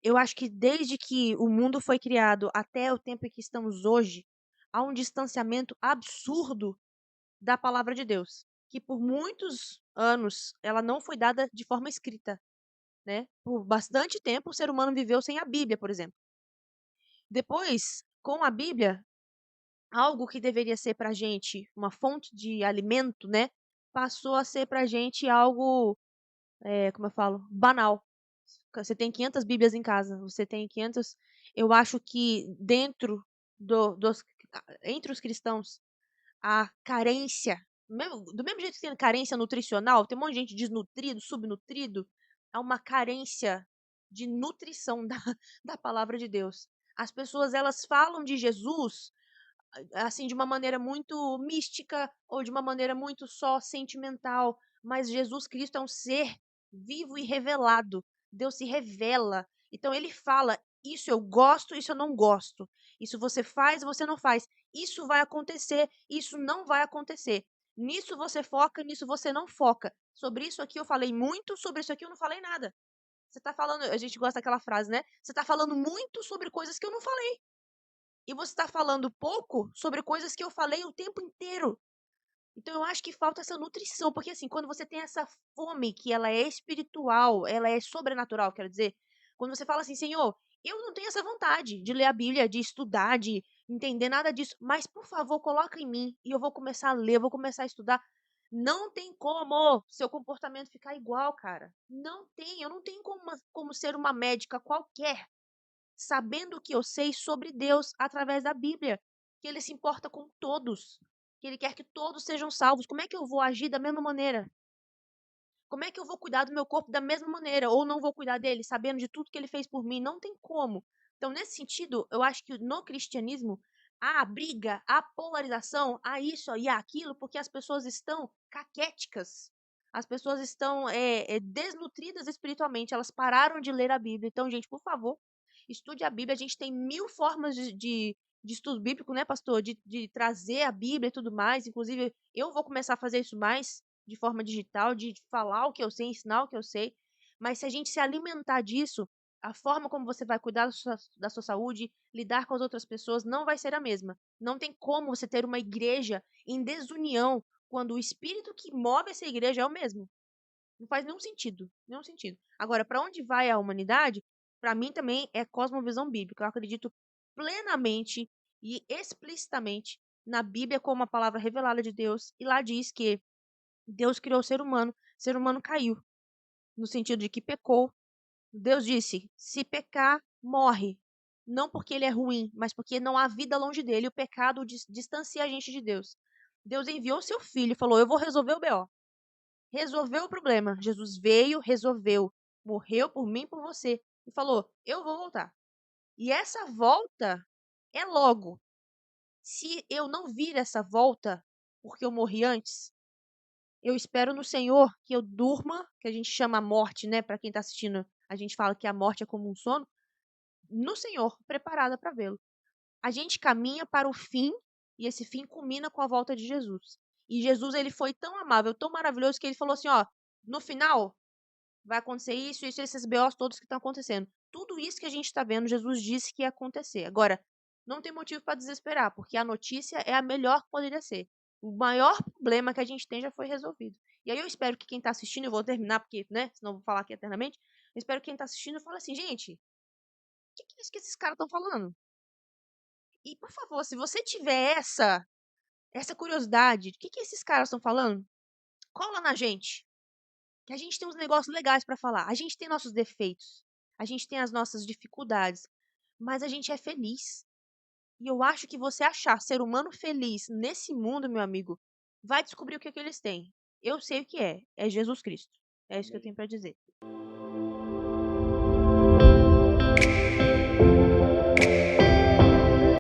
Eu acho que desde que o mundo foi criado até o tempo em que estamos hoje, há um distanciamento absurdo da palavra de Deus, que por muitos anos ela não foi dada de forma escrita, né. Por bastante tempo o ser humano viveu sem a Bíblia, por exemplo. Depois, com a Bíblia, algo que deveria ser pra gente uma fonte de alimento, né, passou a ser pra gente algo, como eu falo, banal. Você tem 500 Bíblias em casa, você tem 500. Eu acho que dentro dos entre os cristãos, a carência, do mesmo jeito que tem carência nutricional, tem um monte de gente desnutrido, subnutrido, é uma carência de nutrição da da palavra de Deus. As pessoas elas falam de Jesus, assim, de uma maneira muito mística ou de uma maneira muito só sentimental, mas Jesus Cristo é um ser vivo e revelado. Deus se revela. Então ele fala: "Isso eu gosto, isso eu não gosto. Isso você faz, você não faz. Isso vai acontecer, isso não vai acontecer. Nisso você foca, nisso você não foca. Sobre isso aqui eu falei muito, sobre isso aqui eu não falei nada". Você tá falando, a gente gosta daquela frase, né? Você tá falando muito sobre coisas que eu não falei. E você está falando pouco sobre coisas que eu falei o tempo inteiro. Então eu acho que falta essa nutrição, porque assim, quando você tem essa fome que ela é espiritual, ela é sobrenatural, quero dizer, quando você fala assim: "Senhor, eu não tenho essa vontade de ler a Bíblia, de estudar, de entender nada disso, mas por favor coloca em mim e eu vou começar a ler, eu vou começar a estudar". Não tem como seu comportamento ficar igual, cara. Não tem, eu não tenho como ser uma médica qualquer sabendo o que eu sei sobre Deus através da Bíblia, que ele se importa com todos, que ele quer que todos sejam salvos. Como é que eu vou agir da mesma maneira? Como é que eu vou cuidar do meu corpo da mesma maneira? Ou não vou cuidar dele, sabendo de tudo que ele fez por mim? Não tem como. Então, nesse sentido, eu acho que no cristianismo há a briga, há polarização, há isso e há aquilo, porque as pessoas estão caquéticas. As pessoas estão desnutridas espiritualmente, elas pararam de ler a Bíblia. Então, gente, por favor, estude a Bíblia. A gente tem mil formas de estudo bíblico, né, pastor? De trazer a Bíblia e tudo mais. Inclusive, eu vou começar a fazer isso mais de forma digital, de falar o que eu sei, ensinar o que eu sei. Mas se a gente se alimentar disso, a forma como você vai cuidar da sua saúde, lidar com as outras pessoas, não vai ser a mesma. Não tem como você ter uma igreja em desunião quando o espírito que move essa igreja é o mesmo. Não faz nenhum sentido, nenhum sentido. Agora, para onde vai a humanidade? Para mim também é cosmovisão bíblica. Eu acredito plenamente e explicitamente na Bíblia como a palavra revelada de Deus, e lá diz que Deus criou o ser humano caiu, no sentido de que pecou. Deus disse: "Se pecar, morre". Não porque ele é ruim, mas porque não há vida longe dele, o pecado distancia a gente de Deus. Deus enviou seu filho e falou: "Eu vou resolver o BO". Resolveu o problema. Jesus veio, resolveu, morreu por mim e por você e falou: "Eu vou voltar". E essa volta é logo. Se eu não vir essa volta, porque eu morri antes, eu espero no Senhor que eu durma, que a gente chama a morte, né, para quem tá assistindo, a gente fala que a morte é como um sono, no Senhor, preparada para vê-lo. A gente caminha para o fim, e esse fim culmina com a volta de Jesus. E Jesus, ele foi tão amável, tão maravilhoso, que ele falou assim: "Ó, no final vai acontecer isso, isso, esses BOs todos que estão acontecendo". Tudo isso que a gente está vendo, Jesus disse que ia acontecer. Agora, não tem motivo para desesperar, porque a notícia é a melhor que poderia ser. O maior problema que a gente tem já foi resolvido. E aí eu espero que quem está assistindo, eu vou terminar porque, né, senão eu vou falar aqui eternamente. Eu espero que quem está assistindo fale assim: "Gente, o que é isso que esses caras estão falando?". E, por favor, se você tiver essa curiosidade, o que esses caras estão falando, cola na gente. Que a gente tem uns negócios legais pra falar. A gente tem nossos defeitos, a gente tem as nossas dificuldades, mas a gente é feliz. E eu acho que você achar ser humano feliz nesse mundo, meu amigo, vai descobrir o que é que eles têm. Eu sei o que é Jesus Cristo. É isso que eu Amém. tenho pra dizer.